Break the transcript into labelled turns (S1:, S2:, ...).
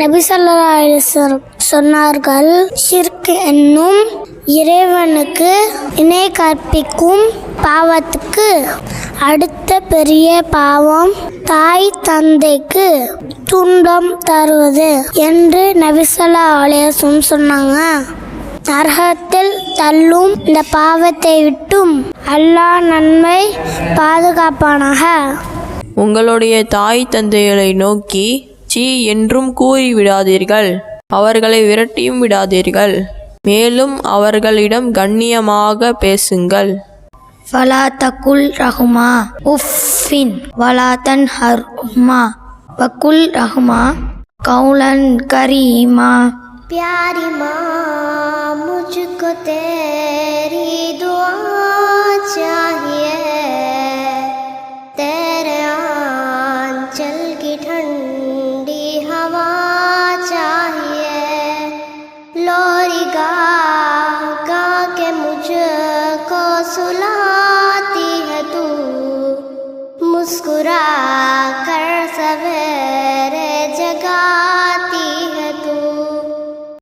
S1: நபி ஸல்லல்லாஹு அலைஹி வஸல்லம் சொன்னார்கள், ஷிர்க் என்னும் இறைவனுக்கு இணை கற்பிக்கும் பாவத்துக்கு அடுத்த பெரிய பாவம் தாய் தந்தைக்கு துன்பம் தருவது என்று நபி ஸல்லல்லாஹு அலைஹி வஸல்லம் சொன்னாங்க. நரகத்தில் தள்ளும் இந்த பாவத்தை விட்டும் அல்லாஹ் நன்மை பாதுகாப்பானாக.
S2: உங்களுடைய தாய் தந்தைகளை நோக்கி சீ என்றும் கூறி விடாதீர்கள், அவர்களை விரட்டியும் விடாதீர்கள், மேலும் அவர்களிடம் கண்ணியமாக பேசுங்கள்.
S3: ஃபலா தகுல் ரஹுமா உஃபின் வலா தன்ஹர்ஹுமா வகுல் ரஹுமா கௌலன் கரீமா.
S1: प्यारी माँ मुझको तेरी दुआ चाहिए, तेरे आंचल की ठंडी हवा चाहिए, लोरी गा गा के मुझको सुला